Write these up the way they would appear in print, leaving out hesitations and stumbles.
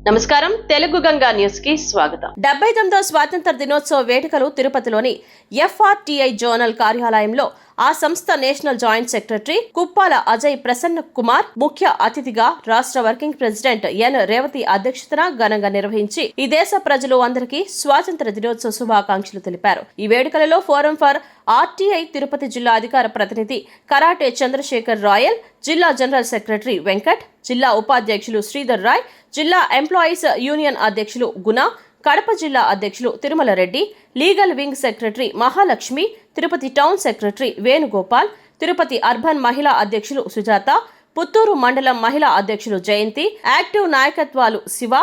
నమస్కారం తెలుగు గంగా న్యూస్ కి స్వాగతం. 79వ స్వాతంత్ర దినోత్సవ వేడుకలు తిరుపతిలోని FRTI జోనల్ కార్యాలయంలో ఆ సంస్థ national joint secretary Kuppala Ajay Prasanna Kumar ముఖ్య అతిథిగా రాష్ట్ర వర్కింగ్ ప్రెసిడెంట్ ఎన్ రేవతి అధ్యక్షతన ఘనంగా నిర్వహించి ఈ దేశ ప్రజలు అందరికీ స్వాతంత్ర దినోత్సవ శుభాకాంక్షలు తెలిపారు. ఈ వేడుకలలో ఫోరం ఫర్ RTI తిరుపతి జిల్లా అధికార ప్రతినిధి కరాటే చంద్రశేఖర్ రాయల్, జిల్లా జనరల్ సెక్రటరీ వెంకట్, జిల్లా ఉపాధ్యక్షులు శ్రీధర్ రాయ్, జిల్లా ఎంప్లాయీస్ యూనియన్ అధ్యక్షులు గుణ, కడప జిల్లా అధ్యక్షులు Tirumala Reddy, legal wing secretary Mahalakshmi, Tirupati town secretary Venugopal, Tirupati urban మహిళా అధ్యక్షులు సుజాత, పుత్తూరు మండలం మహిళా అధ్యక్షులు జయంతి, యాక్టివ్ నాయకత్వాలు శివ,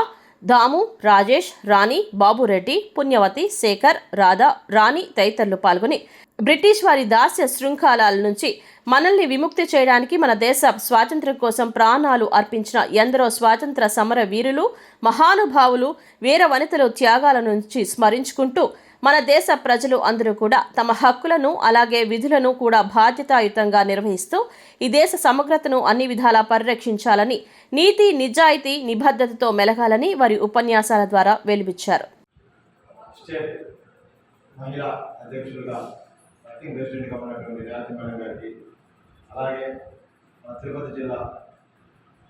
దాము, రాజేష్, రాణి, బాబురెడ్డి, పుణ్యవతి, శేఖర్, రాధా, రాణి తదితరులు పాల్గొని బ్రిటిష్ వారి దాస్య శృంఖలాల నుంచి మనల్ని విముక్తి చేయడానికి మన దేశ స్వాతంత్ర్యం కోసం ప్రాణాలు అర్పించిన ఎందరో స్వాతంత్ర సమర వీరులు, మహానుభావులు, వీర వనితలు త్యాగాల నుంచి స్మరించుకుంటూ మన దేశ ప్రజలు అందరూ కూడా తమ హక్కులను అలాగే విధులను కూడా బాధ్యతాయుతంగా నిర్వహిస్తూ ఈ దేశ సమగ్రతను అన్ని విధాలా పరిరక్షించాలని, నీతి నిజాయితీ నిబద్ధతతో మెలగాలని వారి ఉపన్యాసాల ద్వారా వెలువిచ్చారు. అలాగే తిరుపతి జిల్లా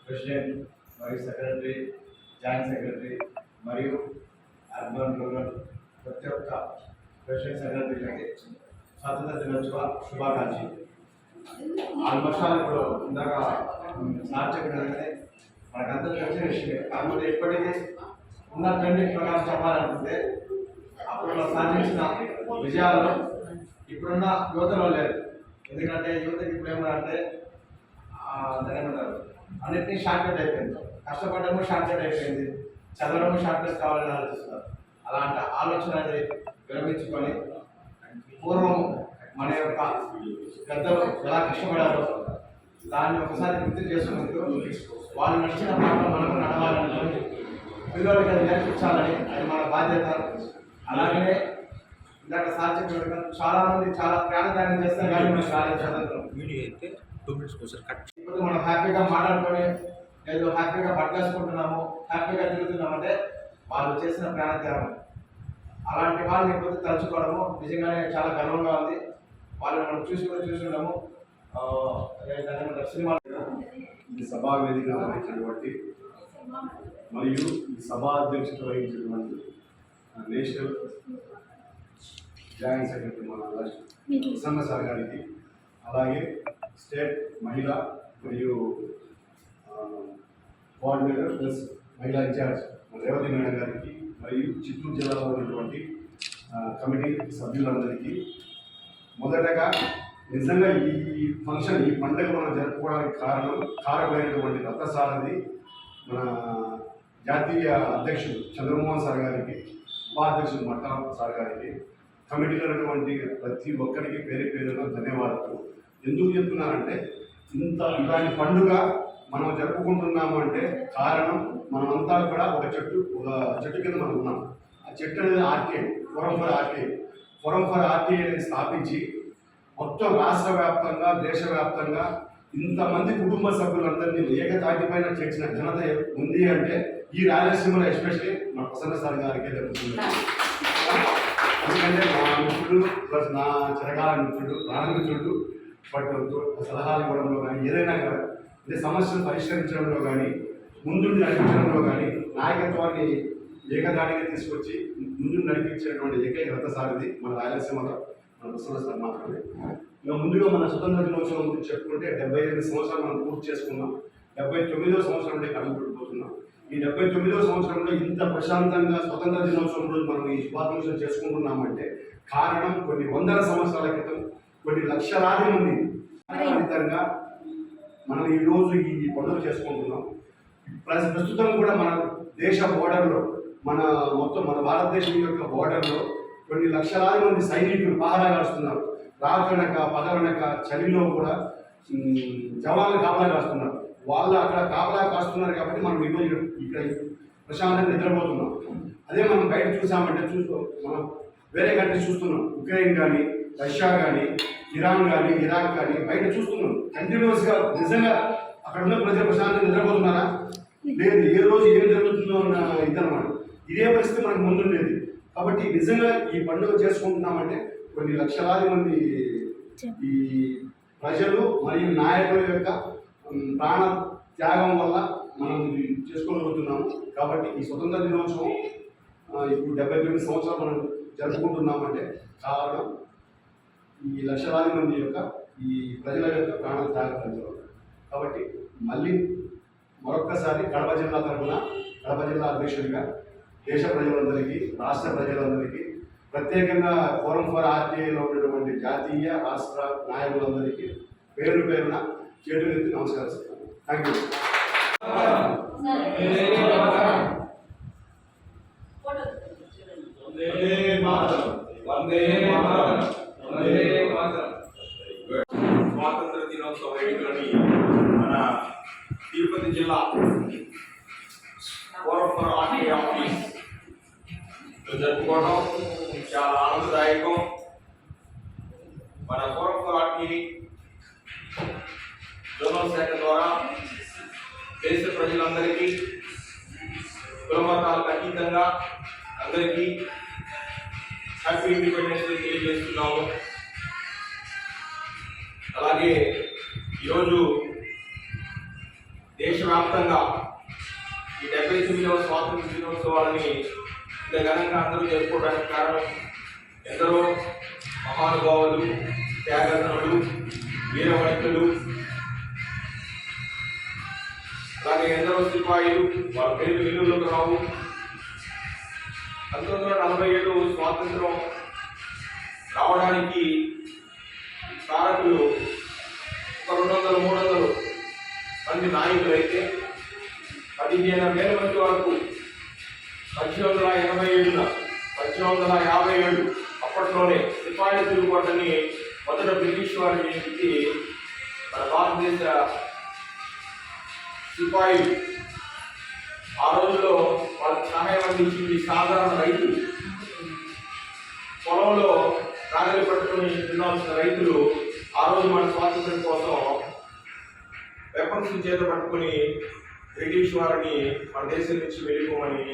ప్రెసిడెంట్ మరియు సెక్రటరీ, జాయింట్ సెక్రటరీ మరియు అర్బన్ రూరల్ ప్రతి ఒక్క ప్రెసిడెంట్ సెక్రటరీలకి స్వాతంత్ర దినోత్సవ శుభాకాంక్షలు. ఆల్మోస్ట్ ఇప్పుడు ఇందాక సార్ చెప్పినట్లయితే మనకంతా తెలిసిన విషయమే. కాకపోతే ఇప్పటికీ ఉన్న ట్రెండింగ్ ప్రకారం చెప్పాలనుకుంటే అప్పుడు సాధించిన విజయాలను ఇప్పుడున్న యువతలో లేదు. ఎందుకంటే యువతకి ఇప్పుడు ఏమన్నా ఏమంటారు, అన్నింటినీ షార్ట్ కట్ అయిపోయింది. కష్టపడము షార్ట్ కట్ అయిపోయింది, చదవడము షార్ట్ కట్ కావాలని ఆలోచిస్తున్నారు. అలాంటి ఆలోచన అనేది విరమించుకొని పూర్వం మన యొక్క పెద్దలు ఎలా కష్టపడారో దాన్ని ఒకసారి గుర్తు చేసుకుంటూ వాళ్ళు నడిచిన మార్గం మనకు నడవాలని, పిల్లలకి అది నేర్పించాలని అది మన బాధ్యత. అలాగే ఇందాక సార్ చెప్పినట్టుగా చాలా మంది చాలా ప్రాణత్యాగం చేస్తారు కానీ మనకు రాలేదు స్వతంత్రం. ఇప్పుడు మనం హ్యాపీగా మాట్లాడుకొని లేదు హ్యాపీగా పట్టేసుకుంటున్నాము, హ్యాపీగా తిరుగుతున్నామంటే వాళ్ళు చేసిన ప్రాణత్యాగం. అలాంటి వాళ్ళని ఇప్పుడు తలుచుకోవడము నిజంగానే చాలా గర్వంగా ఉంది. వాళ్ళని మనం చూసుకున్నాము. సినిమా ఈ సభా వేదిక వహించినటువంటి మరియు ఈ సభా అధ్యక్షత వహించినటువంటి నేషనల్ జాయింట్ సెక్రటరీ మన ప్రసన్న సార్ గారికి, అలాగే స్టేట్ మహిళా మరియు కోఆర్డినేటర్ ప్లస్ మహిళా ఇన్ఛార్జ్ రేవతి మేడం గారికి, మరియు చిత్తూరు జిల్లాలో ఉన్నటువంటి కమిటీ సభ్యులందరికీ మొదటగా నిజంగా ఈ ఫంక్షన్ ఈ పండుగ మనం జరుపుకోవడానికి కారకులైనటువంటి రథసారథి మన జాతీయ అధ్యక్షుడు చంద్రమోహన్ సార్ గారికి, ఉపాధ్యక్షుడు మట్టా సార్ గారికి, కమిటీలో ఉన్నటువంటి ప్రతి ఒక్కరికి పేరు పేరున ధన్యవాదాలు. ఎందుకు చెప్తున్నానంటే ఇలాంటి పండుగ మనం జరుపుకుంటున్నాము అంటే కారణం మనమంతా కూడా ఒక చెట్టు కింద మనం ఉన్నాం. ఆ చెట్టు అనేది RTI, ఫోరం ఫర్ RTI అనేది స్థాపించి మొత్తం రాష్ట్ర వ్యాప్తంగా దేశవ్యాప్తంగా ఇంతమంది కుటుంబ సభ్యులందరినీ ఏకతాటిపైన చేసిన ఘనత ఉంది అంటే ఈ రాయలసీమలో ఎస్పెషల్లీ మన ప్రసన్న సార్ గారికే జరుగుతుంది. ఎందుకంటే నా మిత్రుడు ప్లస్ నా చిరకాల మిత్రుడు, ప్రాణమిత్రుడు, బట్ సలహాలు ఇవ్వడంలో కానీ ఏదైనా కానీ అంటే సమస్యను పరిష్కరించడంలో కానీ ముందుండి నడిపించడంలో కానీ నాయకత్వాన్ని ఏకదాటిగా తీసుకొచ్చి ముందు నడిపించేటువంటి ఏకైక రథసారథి మన రాయలసీమలో మన ప్రసన్న సార్ మాత్రమే. ఇంకా ముందుగా మన స్వతంత్ర దినోత్సవం గురించి చెప్పుకుంటే 75 సంవత్సరాలు మనం పూర్తి చేసుకున్నాం. 79వ సంవత్సరంలో అడుగు పెట్టిపోతున్నాం. ఈ 79వ సంవత్సరంలో ఇంత ప్రశాంతంగా స్వతంత్ర దినోత్సవం రోజు మనం ఈ శుభాకాంక్షలు చేసుకుంటున్నామంటే కారణం కొన్ని వందల సంవత్సరాల క్రితం కొన్ని లక్షలాది మంది ఫలితంగా మనం ఈరోజు ఈ పండుగ చేసుకుంటున్నాం. ప్రస్తుతం కూడా మన దేశ బోర్డర్లో మన భారతదేశం యొక్క బోర్డర్లో కొన్ని లక్షలాది మంది సైనికులు పహారా కాస్తున్నారు. రాకనక పగలనక చలిలో కూడా జవాన్లు కాపలా కాస్తున్నారు. వాళ్ళు అక్కడ కాపలా కాస్తున్నారు కాబట్టి మనం ఈరోజు ఇక్కడ ప్రశాంతంగా నిద్రపోతున్నాం. అదే మనం బయట చూసామంటే మనం వేరే కంట్రీస్ చూస్తున్నాం. ఉక్రెయిన్ కానీ, రష్యా కానీ, ఇరాన్ కానీ, ఇరాక్ కానీ బయట చూస్తున్నాం. కంటిన్యూస్గా నిజంగా అక్కడ ఉన్న ప్రజలు ప్రశాంతంగా నిద్రపోతున్నారా? లేదు. ఏ రోజు ఏం జరుగుతుందో ఇదే పరిస్థితి మనకు ముందుండేది. కాబట్టి నిజంగా ఈ పండుగ చేసుకుంటున్నామంటే కొన్ని లక్షలాది మంది ఈ ప్రజలు మరియు నాయకుల యొక్క ప్రాణ త్యాగం వల్ల మనం చేసుకోగలుగుతున్నాము. కాబట్టి ఈ స్వతంత్ర దినోత్సవం ఇప్పుడు 79 సంవత్సరాలు మనం జరుపుకుంటున్నామంటే కారణం ఈ లక్షలాది మంది యొక్క ఈ ప్రజల యొక్క ప్రాణ త్యాగం. కాబట్టి మళ్ళీ మరొక్కసారి కడప జిల్లా తరఫున కడప జిల్లా అధ్యక్షుడిగా దేశ ప్రజలందరికీ, రాష్ట్ర ప్రజలందరికీ, ప్రత్యేకంగా ఫోరం ఫర్ ఆర్టీఐలో ఉన్నటువంటి జాతీయ రాష్ట్ర నాయకులందరికీ పేరు పేరున చేతులెత్తి నమస్కరిస్తున్నాను. Thank you. స్వాతంత్ర దినోత్సవ వేడుకలని మన తిరుపతి జిల్లా ఫోరం ఫర్ ఆర్టీఐ ఆఫీస్ జరుపుకోవడం చాలా ఆనందదాయకం. మన ఫోరం ఫర్ ఆర్టీఐ జోనల్ శాఖ ద్వారా దేశ ప్రజలందరికీ కులమతాలకు అతీతంగా అందరికీ హ్యాపీ ఇండిపెండెన్స్ డే తెలియజేస్తున్నాము. అలాగే ఈరోజు దేశవ్యాప్తంగా ఈ 79వ స్వాతంత్ర దినోత్సవాలని ఇంత ఘనంగా అందరూ జరుపుకోవడానికి కారణం ఎందరో మహానుభావులు, త్యాగతనులు, వీరవనితులు, అలాగే ఎందరో సిపాయిలు, వాళ్ళ పేరు వెలుగులోకి రావు. 1947 స్వాతంత్రం రావడానికి కారకులు ఒక 200-300 మంది నాయకులు అయితే 15,000 మంది వరకు 1887 అప్పట్లోనే సిపాయిల తిరుగుబాటుని మొదట బ్రిటిష్ వారి నుంచి మన భారతదేశ సిపాయిలు ఆ రోజుల్లో వాళ్ళకి సహాయం అందించింది సాధారణ రైతులు. పొలంలో నాగలి పట్టుకుని తినాల్సిన రైతులు ఆ రోజు మన స్వాతంత్ర్యం కోసం వెపన్స్ చేత పట్టుకుని బ్రిటిష్ వారిని మన దేశం నుంచి వెళ్ళిపోమని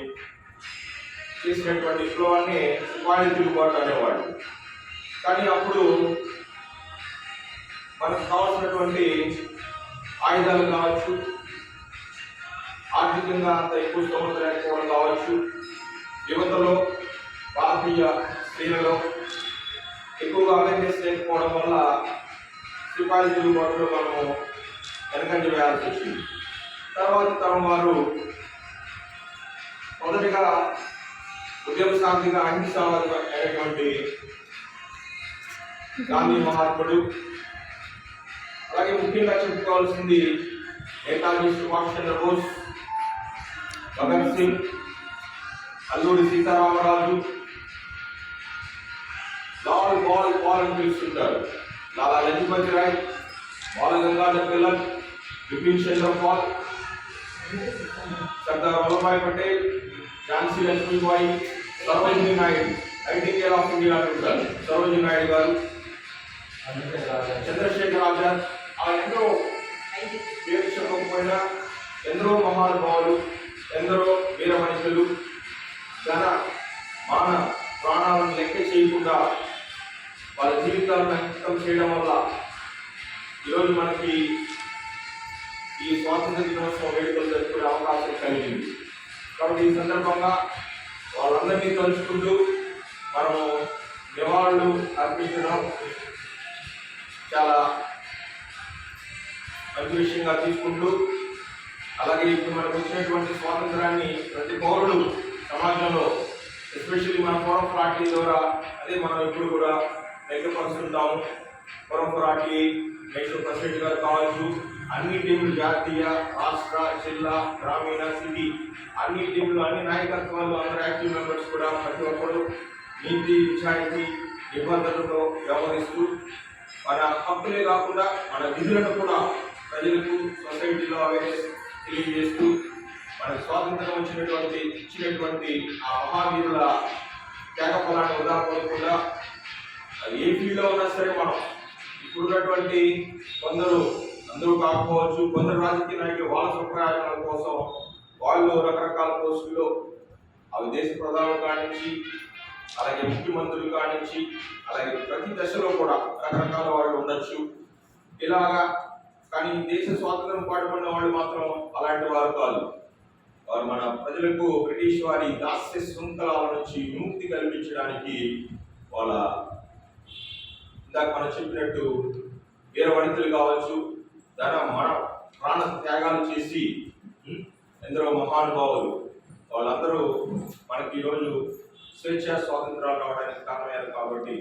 చేసినటువంటి విప్లవాన్ని సిపాయిల తిరుగుబాటు అనేవాడు. కానీ అప్పుడు మనకు కావాల్సినటువంటి ఆయుధాలు కావచ్చు, ఆర్థికంగా అంత ఎక్కువ స్తోమత లేకపోవడం కావచ్చు, యువతలో భారతీయ స్త్రీలలో ఎక్కువగా అవేర్నెస్ లేకపోవడం వల్ల సిపాయిల తిరుగుబాటులో మనము వెనకంజ వేయాల్సి వచ్చింది. తర్వాత తరం వారు మొదటిగా ఉద్యమశాంతిగా అహింసావాది అయినటువంటి గాంధీ మహాత్ముడు, అలాగే ముఖ్యంగా చెప్పుకోవాల్సింది నేతాజీ సుభాష్ చంద్రబోస్, భగత్ సింగ్, అల్లూరి సీతారామరాజు, లాల్ బాల్ బాల్ అని పిలుస్తుంటారు, Lala Lajpati Rai, Bala Gangadhar Tilak, Bipin Chandra Pal, Sardar Vallabhbhai Patel, Jhansi Lakshmibai, Sarojini Naidu, nightingale of India అంటారు సరోజినీ నాయుడు గారు, చంద్రశేఖర్ ఆజాద్, అలా ఎందరో పేరు చెప్పకపోయినా ఎందరో మహానుభావులు, ఎందరో వీర మనుషులు ఘన మాన ప్రాణాలను లెక్క చేయకుండా వాళ్ళ జీవితాలను అంకితం చేయడం వల్ల ఈరోజు మనకి ఈ స్వాతంత్ర దినోత్సవం వేడుకలు జరుపుకునే అవకాశం కలిగింది. కాబట్టి ఈ సందర్భంగా వాళ్ళందరినీ తలుచుకుంటూ మనము నివాళులు అర్పించడం చాలా మంచి విషయంగా తీసుకుంటూ, అలాగే ఇప్పుడు మనకు వచ్చినటువంటి స్వాతంత్రాన్ని ప్రతి పౌరుడు సమాజంలో ఎస్పెషల్లీ మన ఫోరం ఫర్ ఆర్టీఐ ద్వారా అదే మనం ఇప్పుడు కూడా వ్యక్తపరుస్తుంటాము. Forum for RTI national president గారు కావచ్చు, అన్ని టీంలు జాతీయ, రాష్ట్ర, జిల్లా, గ్రామీణ, సిటీ అన్ని టీంలు, అన్ని నాయకత్వాలు, అందరూ యాక్టివ్ మెంబర్స్ కూడా ప్రతి ఒక్కరు నీతి, నిజాయితీ, నిబంధనలతో వ్యవహరిస్తూ మన హక్కులే కాకుండా మన విధులను కూడా ప్రజలకు సొసైటీలో అవేర్నెస్ తెలియజేస్తూ మనకు స్వాతంత్రం ఇచ్చినటువంటి ఆ మహావీరుల త్యాగఫలాన్ని ఉదాహరణకుండా అది ఏ ఫీల్డ్లో ఉన్నా సరే మనం ఇప్పుడున్నటువంటి అందరూ కాకపోవచ్చు, కొందరు రాజకీయ నాయకులు వాళ్ళ స్వప్రయోజనాల కోసం వాళ్ళు రకరకాల పోస్టుల్లో అవి దేశ ప్రధానుల కానించి, అలాగే ముఖ్యమంత్రులు కానించి, అలాగే ప్రతి దశలో కూడా రకరకాల వాళ్ళు ఉండొచ్చు ఇలాగా. కానీ దేశ స్వాతంత్రం పాటుపడిన వాళ్ళు మాత్రం అలాంటి వారు కాదు. వారు మన ప్రజలకు బ్రిటిష్ వారి దాస్య శృంఖలాల నుంచి విముక్తి కల్పించడానికి వాళ్ళ ఇందాక మనం చెప్పినట్టు వీర వనితలు కావచ్చు, మన ప్రాణ త్యాగాలు చేసి ఎందరో మహానుభావులు వాళ్ళందరూ మనకి ఈరోజు స్వేచ్ఛా స్వాతంత్రాలు రావడానికి కారణమయ్యారు. కాబట్టి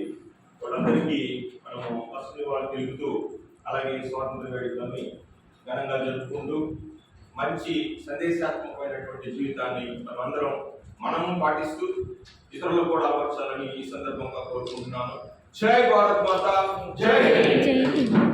వాళ్ళందరికీ మనము ఫస్ట్ వాళ్ళు తిరుగుతూ అలాగే స్వాతంత్ర వేడుకలని ఘనంగా జరుపుకుంటూ మంచి సందేశాత్మకమైనటువంటి జీవితాన్ని మనము పాటిస్తూ ఇతరులకు కూడా అలవర్చాలని ఈ సందర్భంగా కోరుకుంటున్నాను. జై భారత్ మాత, జై హింద్.